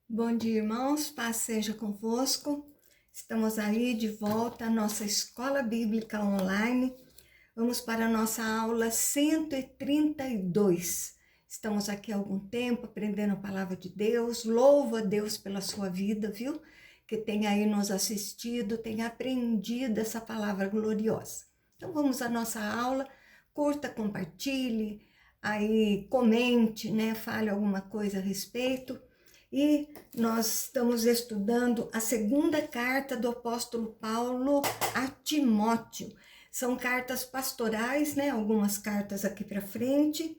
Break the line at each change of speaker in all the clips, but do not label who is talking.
Bom dia, irmãos, paz seja convosco. Estamos aí de volta à nossa escola bíblica online. Vamos para a nossa aula 132. Estamos aqui há algum tempo aprendendo a palavra de Deus. Louvo a Deus pela sua vida, viu? Que tem aí nos assistido, tem aprendido essa palavra gloriosa. Então vamos à nossa aula. Curta, compartilhe, aí comente, né? Fale alguma coisa a respeito. E nós estamos estudando a segunda carta do apóstolo Paulo a Timóteo. São cartas pastorais, né? Algumas cartas aqui para frente.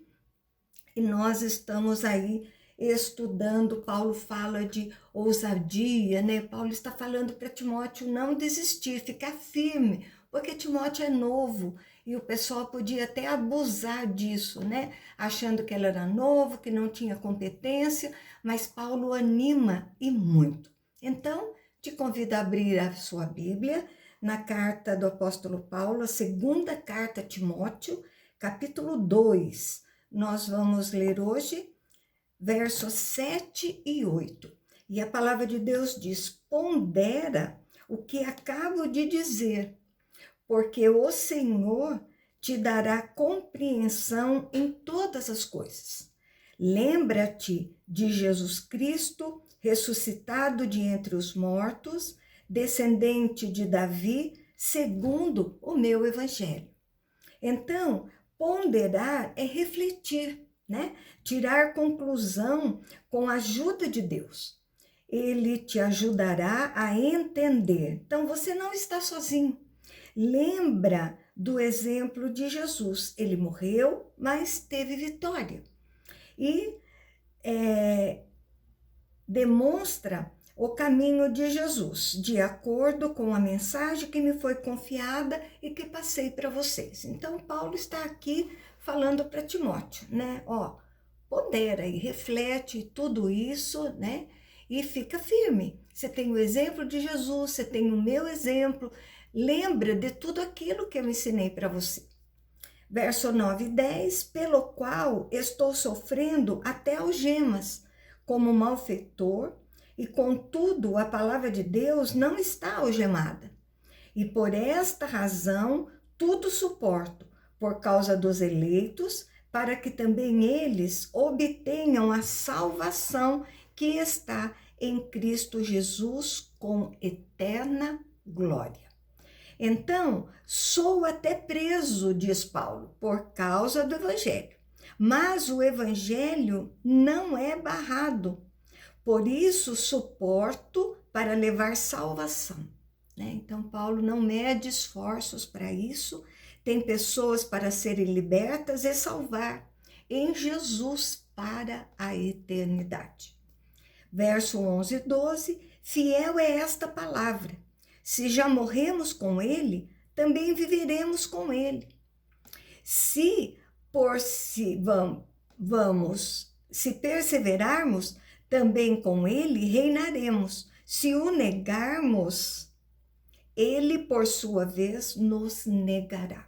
E nós estamos aí estudando. Paulo fala de ousadia, né? Paulo está falando para Timóteo não desistir, ficar firme, porque Timóteo é novo e o pessoal podia até abusar disso, né? Achando que ele era novo, que não tinha competência, mas Paulo anima e muito. Então, te convido a abrir a sua Bíblia na carta do apóstolo Paulo, a segunda carta a Timóteo, capítulo 2. Nós vamos ler hoje versos 7 e 8. E a palavra de Deus diz: pondera o que acabo de dizer, porque o Senhor te dará compreensão em todas as coisas. Lembra-te de Jesus Cristo, ressuscitado de entre os mortos, descendente de Davi, segundo o meu evangelho. Então, ponderar é refletir, né? Tirar conclusão com a ajuda de Deus. Ele te ajudará a entender. Então, você não está sozinho. Lembra do exemplo de Jesus. Ele morreu, mas teve vitória. E demonstra o caminho de Jesus, de acordo com a mensagem que me foi confiada e que passei para vocês. Então, Paulo está aqui falando para Timóteo, né? Ó, pondera e reflete tudo isso, né? E fica firme. Você tem o exemplo de Jesus, você tem o meu exemplo. Lembra de tudo aquilo que eu ensinei para você. Verso 9 e 10, pelo qual estou sofrendo até algemas, como malfeitor, e contudo a palavra de Deus não está algemada. E por esta razão tudo suporto, por causa dos eleitos, para que também eles obtenham a salvação que está em Cristo Jesus com eterna glória. Então, sou até preso, diz Paulo, por causa do evangelho. Mas o evangelho não é barrado. Por isso, suporto para levar salvação. Né? Então, Paulo não mede esforços para isso. Tem pessoas para serem libertas e salvar em Jesus para a eternidade. Verso 11 e 12, fiel é esta palavra. Se já morremos com ele, também viveremos com ele. Se se perseverarmos, também com ele reinaremos. Se o negarmos, ele, por sua vez, nos negará.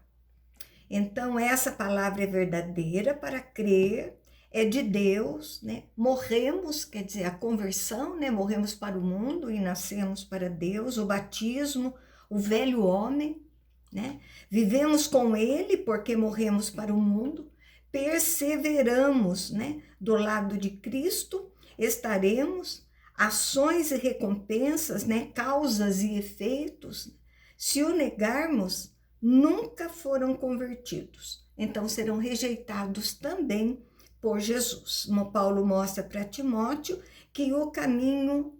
Então, essa palavra é verdadeira para crer, é de Deus, né? Morremos, quer dizer, a conversão, né? Morremos para o mundo e nascemos para Deus, o batismo, o velho homem, né? Vivemos com ele porque morremos para o mundo, perseveramos, né? Do lado de Cristo, estaremos, ações e recompensas, né? Causas e efeitos. Se o negarmos, nunca foram convertidos. Então serão rejeitados também por Jesus. Paulo mostra para Timóteo que o caminho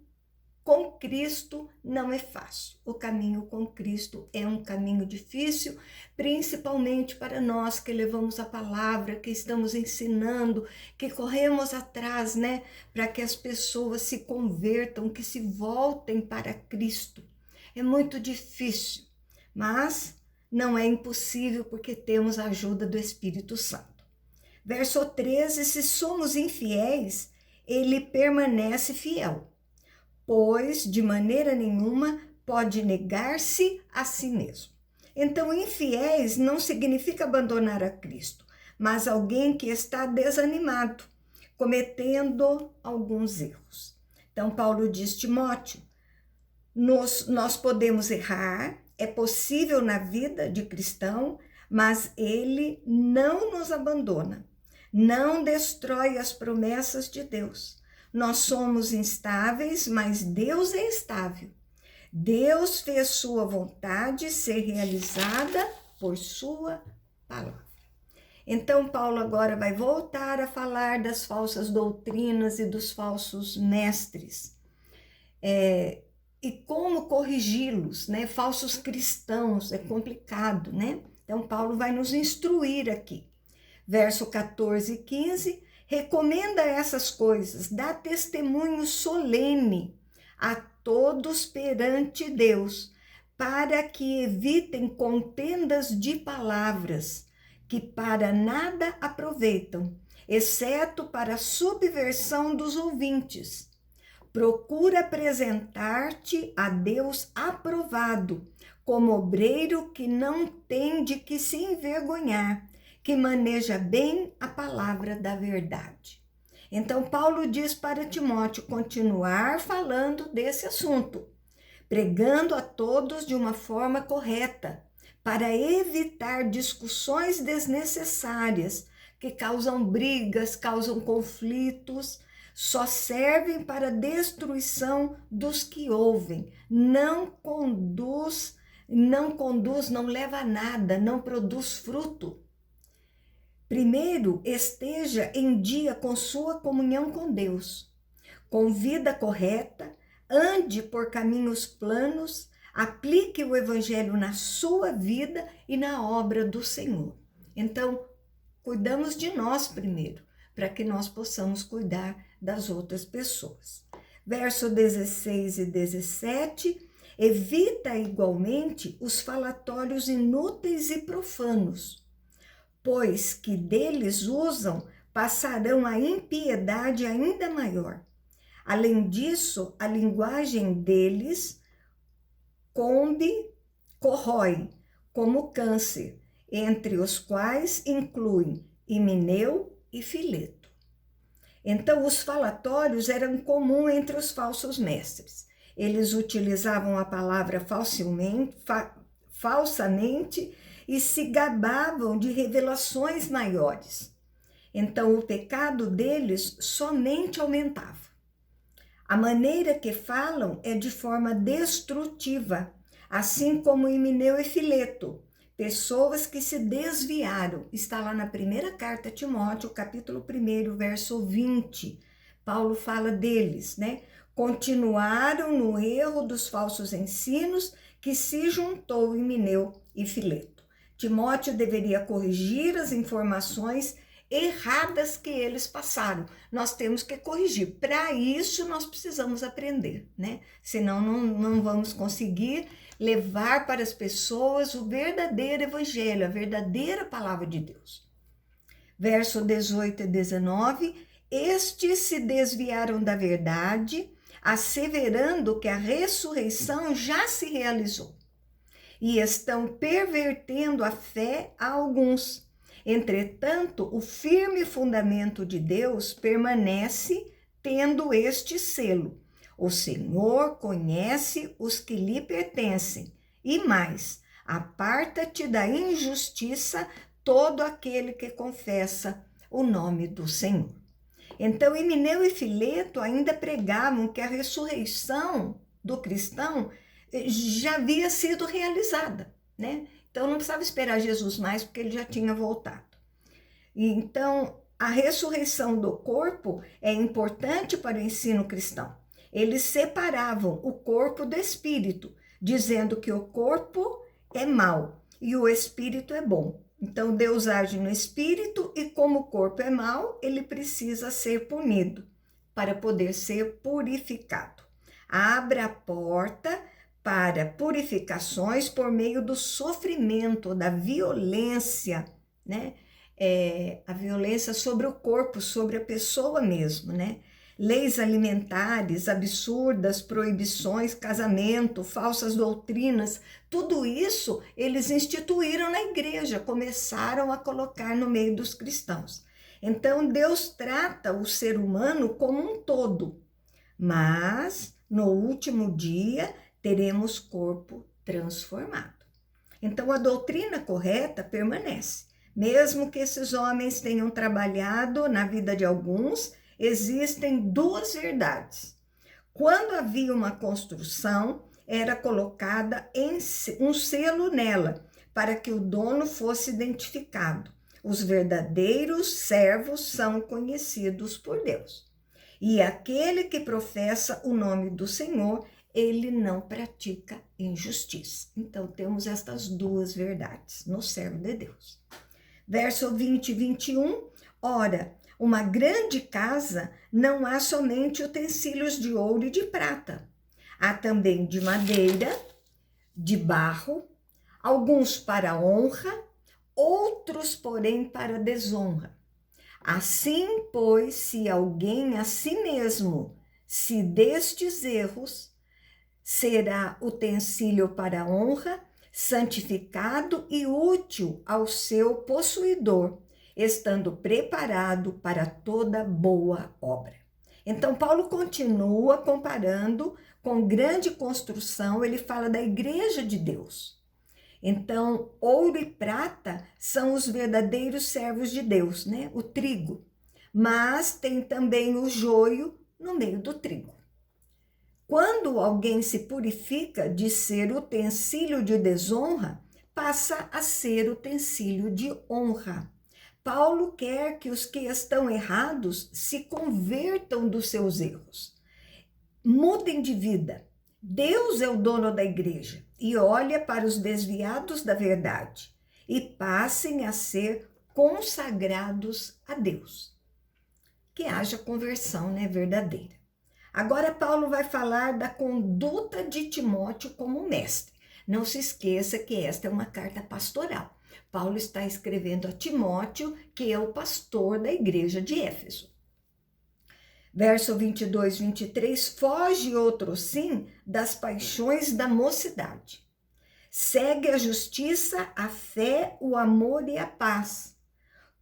com Cristo não é fácil. O caminho com Cristo é um caminho difícil, principalmente para nós que levamos a palavra, que estamos ensinando, que corremos atrás, né, para que as pessoas se convertam, que se voltem para Cristo. É muito difícil, mas não é impossível porque temos a ajuda do Espírito Santo. Verso 13, se somos infiéis, ele permanece fiel, pois de maneira nenhuma pode negar-se a si mesmo. Então, infiéis não significa abandonar a Cristo, mas alguém que está desanimado, cometendo alguns erros. Então, Paulo diz, Timóteo, nós podemos errar, é possível na vida de cristão, mas ele não nos abandona, não destrói as promessas de Deus. Nós somos instáveis, mas Deus é estável. Deus fez sua vontade ser realizada por sua palavra. Então, Paulo agora vai voltar a falar das falsas doutrinas e dos falsos mestres. E como corrigi-los, né? Falsos cristãos, é complicado, né? Então, Paulo vai nos instruir aqui. Verso 14 e 15, recomenda essas coisas, dá testemunho solene a todos perante Deus, para que evitem contendas de palavras, que para nada aproveitam, exceto para a subversão dos ouvintes. Procura apresentar-te a Deus aprovado, como obreiro que não tem de que se envergonhar, que maneja bem a palavra da verdade. Então, Paulo diz para Timóteo continuar falando desse assunto, pregando a todos de uma forma correta, para evitar discussões desnecessárias que causam brigas, causam conflitos, só servem para a destruição dos que ouvem, não conduz, não leva a nada, não produz fruto. Primeiro, esteja em dia com sua comunhão com Deus, com vida correta, ande por caminhos planos, aplique o evangelho na sua vida e na obra do Senhor. Então, cuidamos de nós primeiro, para que nós possamos cuidar das outras pessoas. Verso 16 e 17, evita igualmente os falatórios inúteis e profanos, pois que deles usam passarão a impiedade ainda maior. Além disso, a linguagem deles corrói como câncer, entre os quais incluem Himeneu e Fileto. Então, os falatórios eram comuns entre os falsos mestres. Eles utilizavam a palavra falsamente e se gabavam de revelações maiores. Então, o pecado deles somente aumentava. A maneira que falam é de forma destrutiva, assim como Himeneu e Fileto, pessoas que se desviaram. Está lá na primeira carta a Timóteo, capítulo 1, verso 20. Paulo fala deles, né? Continuaram no erro dos falsos ensinos que se juntou Himeneu e Fileto. Timóteo deveria corrigir as informações erradas que eles passaram. Nós temos que corrigir. Para isso, nós precisamos aprender, né? Senão não vamos conseguir levar para as pessoas o verdadeiro evangelho, a verdadeira palavra de Deus. Verso 18 e 19, estes se desviaram da verdade, asseverando que a ressurreição já se realizou, e estão pervertendo a fé a alguns. Entretanto, o firme fundamento de Deus permanece tendo este selo: o Senhor conhece os que lhe pertencem, e mais, aparta-te da injustiça todo aquele que confessa o nome do Senhor. Então, Himeneu e Fileto ainda pregavam que a ressurreição do cristão já havia sido realizada, né? Então, não precisava esperar Jesus mais, porque ele já tinha voltado. E, então, a ressurreição do corpo é importante para o ensino cristão. Eles separavam o corpo do espírito, dizendo que o corpo é mau e o espírito é bom. Então, Deus age no espírito e, como o corpo é mau, ele precisa ser punido para poder ser purificado. Abra a porta para purificações por meio do sofrimento, da violência, né? A violência sobre o corpo, sobre a pessoa mesmo, né? Leis alimentares absurdas, proibições, casamento, falsas doutrinas, tudo isso eles instituíram na igreja, começaram a colocar no meio dos cristãos. Então, Deus trata o ser humano como um todo. mas no último dia teremos corpo transformado. Então, a doutrina correta permanece. Mesmo que esses homens tenham trabalhado na vida de alguns, existem duas verdades. Quando havia uma construção, era colocada um selo nela, para que o dono fosse identificado. Os verdadeiros servos são conhecidos por Deus. E aquele que professa o nome do Senhor, ele não pratica injustiça. Então, temos estas duas verdades no servo de Deus. Verso 20 e 21, ora, uma grande casa não há somente utensílios de ouro e de prata. Há também de madeira, de barro, alguns para honra, outros, porém, para desonra. Assim, pois, se alguém a si mesmo se destes erros, será utensílio para honra, santificado e útil ao seu possuidor, estando preparado para toda boa obra. Então, Paulo continua comparando com grande construção, ele fala da igreja de Deus. Então, ouro e prata são os verdadeiros servos de Deus, né? O trigo. Mas tem também o joio no meio do trigo. Quando alguém se purifica de ser utensílio de desonra, passa a ser utensílio de honra. Paulo quer que os que estão errados se convertam dos seus erros, mudem de vida. Deus é o dono da igreja e olha para os desviados da verdade e passem a ser consagrados a Deus. Que haja conversão, né, verdadeira. Agora Paulo vai falar da conduta de Timóteo como mestre. Não se esqueça que esta é uma carta pastoral. Paulo está escrevendo a Timóteo, que é o pastor da igreja de Éfeso. Verso 22, 23, foge outro sim das paixões da mocidade. Segue a justiça, a fé, o amor e a paz,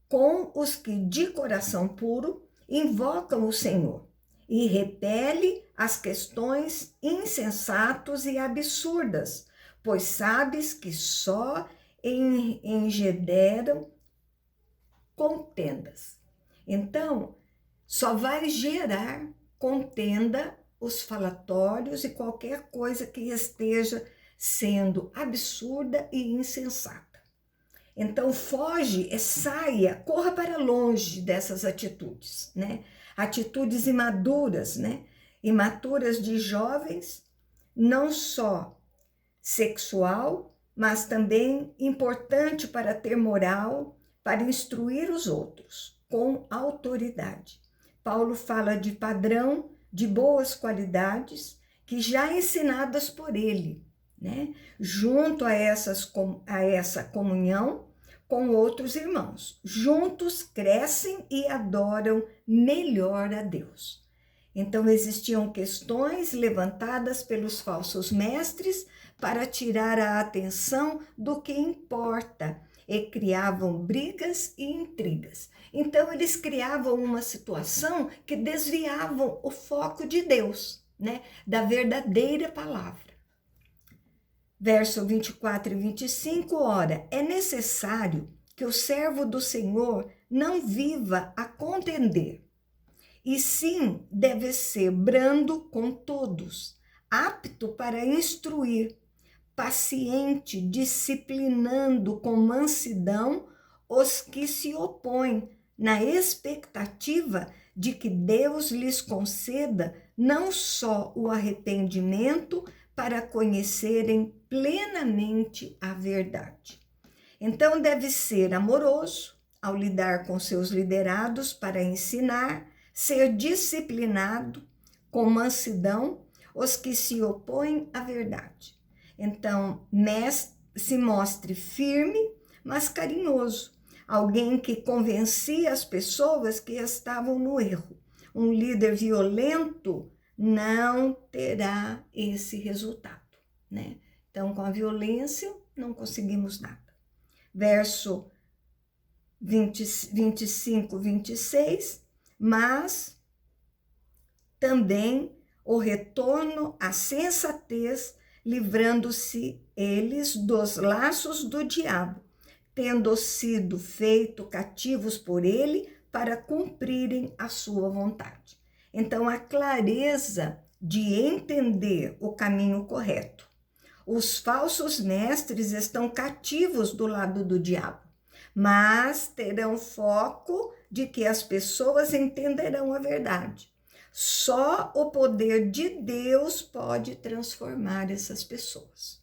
com os que de coração puro invocam o Senhor, e repele as questões insensatas e absurdas, pois sabes que só engenderam contendas. Então, só vai gerar contenda os falatórios e qualquer coisa que esteja sendo absurda e insensata. Então, foge, saia, corra para longe dessas atitudes, né? Atitudes imaduras, né? Imaturas de jovens, não só sexual, mas também importante para ter moral, para instruir os outros com autoridade. Paulo fala de padrão de boas qualidades que já ensinadas por ele, né? Junto a essa comunhão com outros irmãos. Juntos crescem e adoram melhor a Deus. Então existiam questões levantadas pelos falsos mestres para tirar a atenção do que importa e criavam brigas e intrigas. Então eles criavam uma situação que desviavam o foco de Deus, né? Da verdadeira palavra. Verso 24 e 25, ora, é necessário que o servo do Senhor não viva a contender, e sim deve ser brando com todos, apto para instruir, paciente, disciplinando com mansidão os que se opõem, na expectativa de que Deus lhes conceda não só o arrependimento para conhecerem plenamente a verdade. Então deve ser amoroso ao lidar com seus liderados para ensinar, ser disciplinado com mansidão os que se opõem à verdade. Então, se mostre firme, mas carinhoso, alguém que convencia as pessoas que estavam no erro. Um líder violento não terá esse resultado, né? Então, com a violência, não conseguimos nada. Verso 25, 26, mas também o retorno à sensatez, livrando-se eles dos laços do diabo, tendo sido feitos cativos por ele para cumprirem a sua vontade. Então, a clareza de entender o caminho correto. Os falsos mestres estão cativos do lado do diabo, mas terão foco de que as pessoas entenderão a verdade. Só o poder de Deus pode transformar essas pessoas.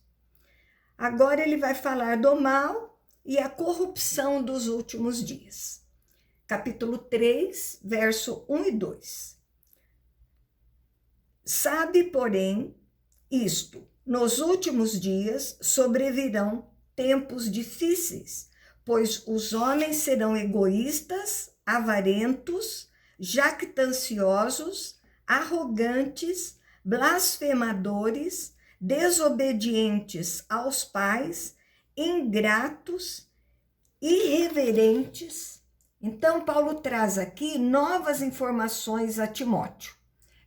Agora ele vai falar do mal e a corrupção dos últimos dias. Capítulo 3, verso 1 e 2. Sabe, porém, isto: nos últimos dias sobrevirão tempos difíceis, pois os homens serão egoístas, avarentos, jactanciosos, arrogantes, blasfemadores, desobedientes aos pais, ingratos, irreverentes. Então, Paulo traz aqui novas informações a Timóteo.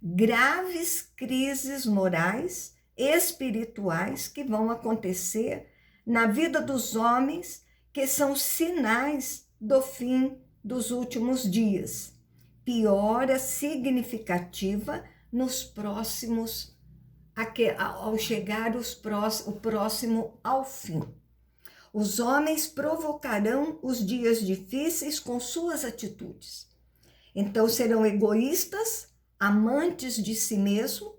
Graves crises morais, espirituais que vão acontecer na vida dos homens, que são sinais do fim dos últimos dias. Piora significativa nos próximos, ao chegar o próximo ao fim. Os homens provocarão os dias difíceis com suas atitudes. Então serão egoístas, amantes de si mesmo,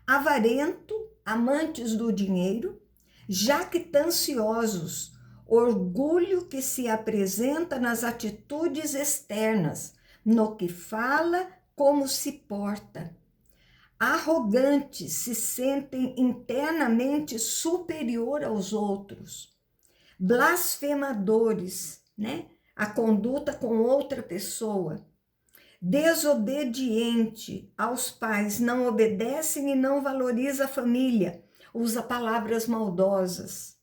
avarento, amantes do dinheiro, jactanciosos, orgulho que se apresenta nas atitudes externas, no que fala, como se porta. Arrogantes, se sentem internamente superior aos outros. Blasfemadores, né? A conduta com outra pessoa. Desobediente aos pais, não obedecem e não valoriza a família, usa palavras maldosas.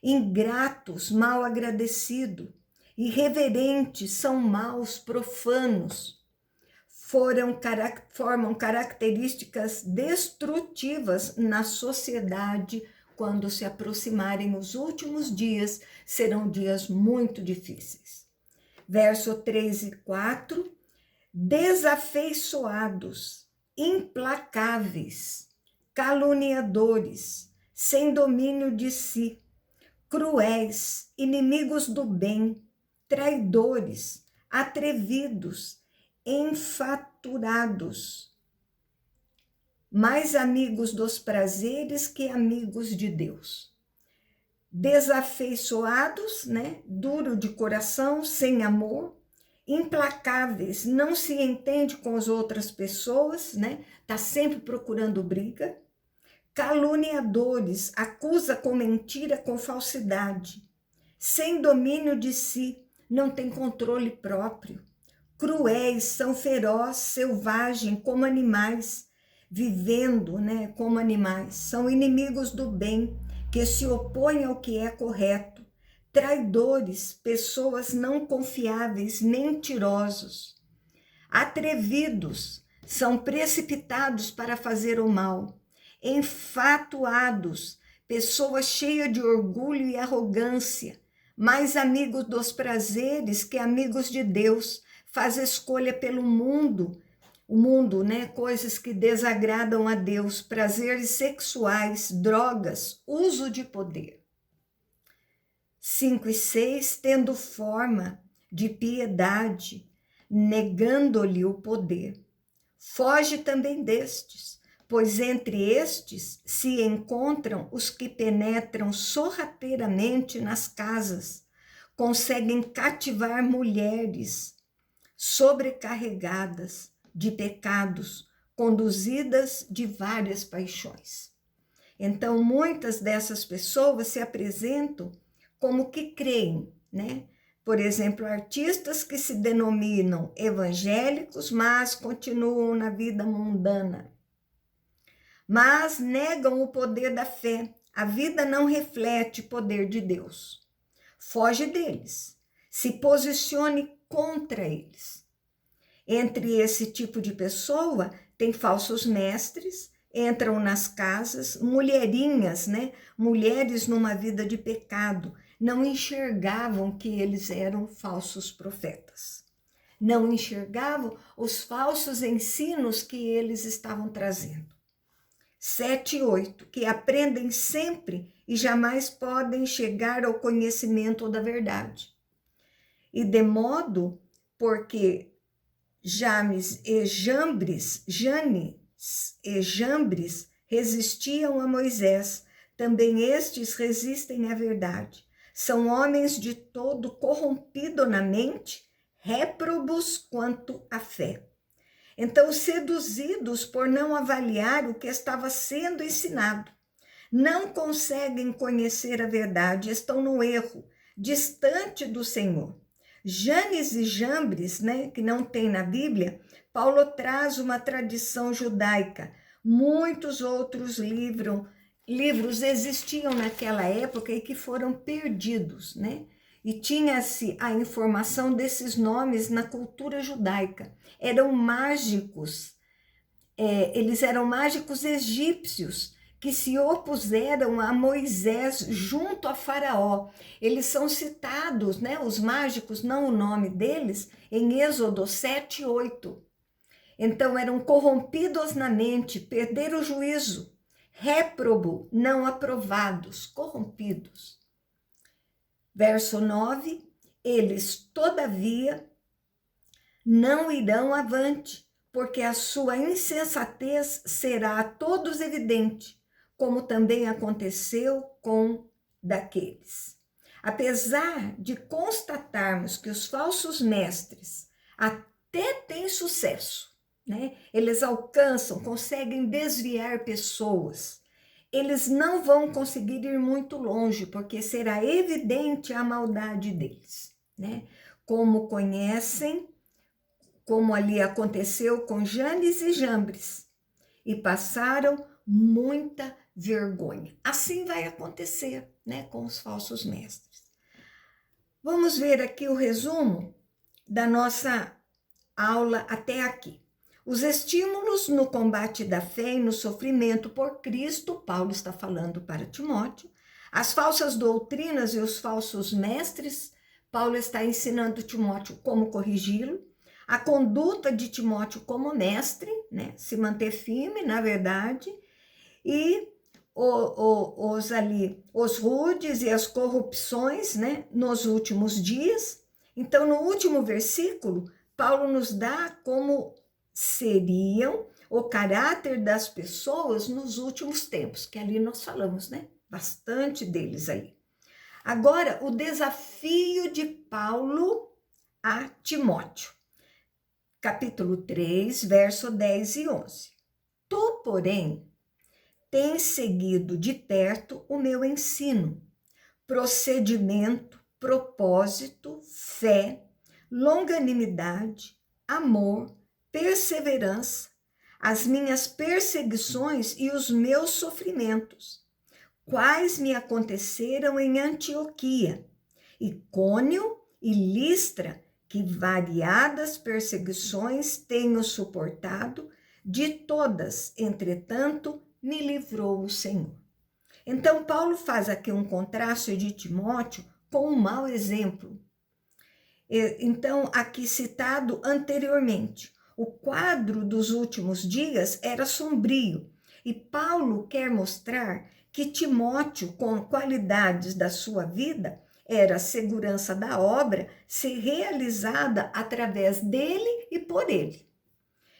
Ingratos, mal agradecido. Irreverentes, são maus, profanos. Formam características destrutivas na sociedade. Quando se aproximarem os últimos dias, serão dias muito difíceis. Verso 3 e 4. Desafeiçoados, implacáveis, caluniadores, sem domínio de si, cruéis, inimigos do bem, traidores, atrevidos, enfaturados, mais amigos dos prazeres que amigos de Deus. Desafeiçoados, né? Duro de coração, sem amor, implacáveis, não se entende com as outras pessoas, né? Tá sempre procurando briga. Caluniadores, acusa com mentira, com falsidade. Sem domínio de si, não tem controle próprio. Cruéis, são ferozes, selvagens, como animais, vivendo, né, como animais. São inimigos do bem, que se opõem ao que é correto. Traidores, pessoas não confiáveis, mentirosos. Atrevidos, são precipitados para fazer o mal. Enfatuados, pessoas cheias de orgulho e arrogância, mais amigos dos prazeres que amigos de Deus, faz escolha pelo mundo, o mundo, né? Coisas que desagradam a Deus, prazeres sexuais, drogas, uso de poder. 5 e 6, tendo forma de piedade, negando-lhe o poder. Foge também destes, pois entre estes se encontram os que penetram sorrateiramente nas casas, conseguem cativar mulheres sobrecarregadas de pecados, conduzidas de várias paixões. Então, muitas dessas pessoas se apresentam como que creem, né? Por exemplo, artistas que se denominam evangélicos, mas continuam na vida mundana. Mas negam o poder da fé. A vida não reflete o poder de Deus. Foge deles. Se posicione contra eles. Entre esse tipo de pessoa, tem falsos mestres entram nas casas, mulherinhas, né? Mulheres numa vida de pecado, não enxergavam que eles eram falsos profetas. Não enxergavam os falsos ensinos que eles estavam trazendo. 7 e 8, que aprendem sempre e jamais podem chegar ao conhecimento da verdade. E de modo porque Janes e Jambres resistiam a Moisés, também estes resistem à verdade. São homens de todo corrompido na mente, réprobos quanto à fé. Então, seduzidos por não avaliar o que estava sendo ensinado, não conseguem conhecer a verdade, estão no erro, distante do Senhor. Janes e Jambres, né, que não tem na Bíblia, Paulo traz uma tradição judaica. Muitos outros livros existiam naquela época e que foram perdidos, né? E tinha-se a informação desses nomes na cultura judaica. Eram mágicos, eles eram mágicos egípcios que se opuseram a Moisés junto a Faraó. Eles são citados, né, os mágicos, não o nome deles, em Êxodo 7 e 8. Então eram corrompidos na mente, perderam o juízo, réprobo, não aprovados, corrompidos. Verso 9, eles, todavia, não irão avante, porque a sua insensatez será a todos evidente, como também aconteceu com daqueles. Apesar de constatarmos que os falsos mestres até têm sucesso, né? Eles alcançam, conseguem desviar pessoas, eles não vão conseguir ir muito longe, porque será evidente a maldade deles, né? Como conhecem, como ali aconteceu com Janes e Jambres, e passaram muita vergonha. Assim vai acontecer, né, com os falsos mestres. Vamos ver aqui o resumo da nossa aula até aqui. Os estímulos no combate da fé e no sofrimento por Cristo, Paulo está falando para Timóteo. As falsas doutrinas e os falsos mestres, Paulo está ensinando Timóteo como corrigi-lo. A conduta de Timóteo como mestre, né? Se manter firme na verdade. E os rudes e as corrupções, né? Nos últimos dias. Então, no último versículo, Paulo nos dá como seriam o caráter das pessoas nos últimos tempos, que ali nós falamos, né? Bastante deles aí. Agora, o desafio de Paulo a Timóteo. Capítulo 3, verso 10 e 11. Tu, porém, tens seguido de perto o meu ensino, procedimento, propósito, fé, longanimidade, amor, perseverança, as minhas perseguições e os meus sofrimentos, quais me aconteceram em Antioquia, Icônio e Listra, que variadas perseguições tenho suportado, de todas, entretanto, me livrou o Senhor. Então, Paulo faz aqui um contraste de Timóteo com um mau exemplo. Então, aqui citado anteriormente, o quadro dos últimos dias era sombrio, e Paulo quer mostrar que Timóteo, com qualidades da sua vida, era a segurança da obra ser realizada através dele e por ele.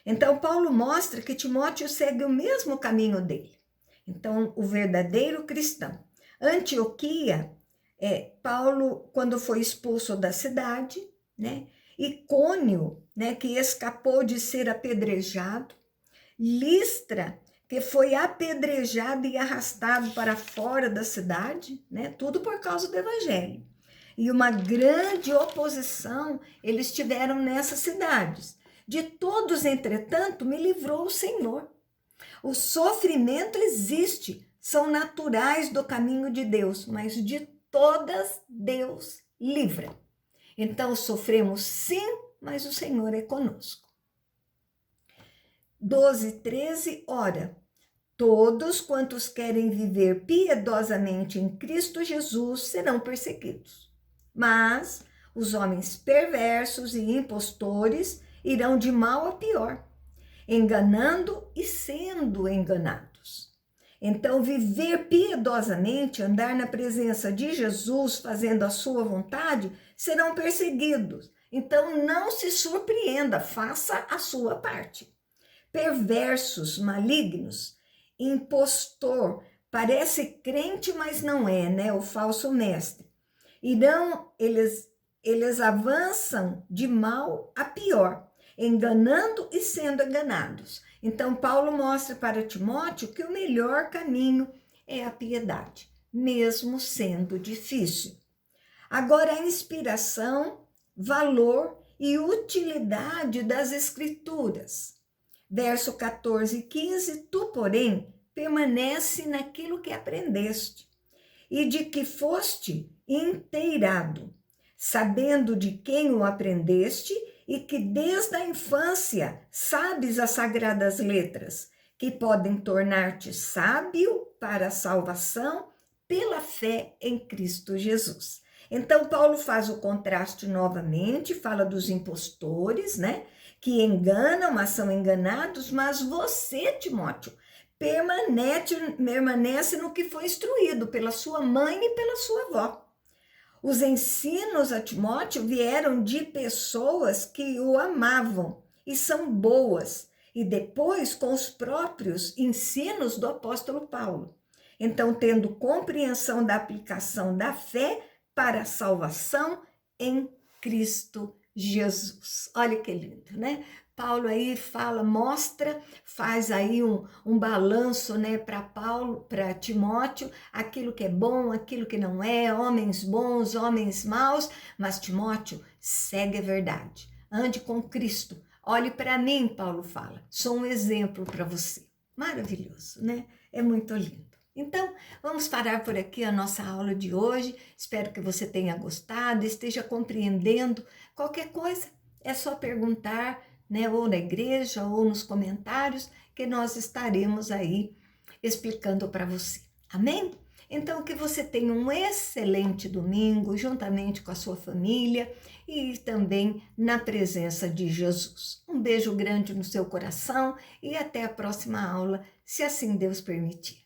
Então, Paulo mostra que Timóteo segue o mesmo caminho dele. Então, o verdadeiro cristão. Antioquia, Paulo, quando foi expulso da cidade, né? Icônio, né, que escapou de ser apedrejado. Listra, que foi apedrejado e arrastado para fora da cidade, né? Tudo por causa do evangelho. E uma grande oposição eles tiveram nessas cidades. De todos, entretanto, me livrou o Senhor. O sofrimento existe, são naturais do caminho de Deus, mas de todas Deus livra. Então sofremos sim, mas o Senhor é conosco. 12, 13, ora, Todos quantos querem viver piedosamente em Cristo Jesus serão perseguidos. Mas os homens perversos e impostores irão de mal a pior, enganando e sendo enganados. Então, viver piedosamente, andar na presença de Jesus, fazendo a sua vontade, serão perseguidos. Então, não se surpreenda, faça a sua parte. Perversos, malignos, impostor, parece crente, mas não é, né? O falso mestre. Eles avançam de mal a pior, enganando e sendo enganados. Então, Paulo mostra para Timóteo que o melhor caminho é a piedade, mesmo sendo difícil. Agora, a inspiração, valor e utilidade das Escrituras. Verso 14 e 15, tu, porém, permanece naquilo que aprendeste e de que foste inteirado, sabendo de quem o aprendeste e que desde a infância sabes as sagradas letras, que podem tornar-te sábio para a salvação pela fé em Cristo Jesus. Então, Paulo faz o contraste novamente, fala dos impostores, né? Que enganam, mas são enganados, mas você, Timóteo, permanece no que foi instruído pela sua mãe e pela sua avó. Os ensinos a Timóteo vieram de pessoas que o amavam e são boas, e depois com os próprios ensinos do apóstolo Paulo. Então, tendo compreensão da aplicação da fé para a salvação em Cristo Jesus. Olha que lindo, né? Paulo aí fala, mostra, faz aí um balanço, né, para Timóteo, aquilo que é bom, aquilo que não é, homens bons, homens maus, mas Timóteo, segue a verdade, ande com Cristo, olhe para mim, Paulo fala, sou um exemplo para você. Maravilhoso, né? É muito lindo. Então, vamos parar por aqui a nossa aula de hoje. Espero que você tenha gostado, esteja compreendendo. Qualquer coisa, é só perguntar, né, ou na igreja ou nos comentários, que nós estaremos aí explicando para você. Amém? Então, que você tenha um excelente domingo, juntamente com a sua família e também na presença de Jesus. Um beijo grande no seu coração e até a próxima aula, se assim Deus permitir.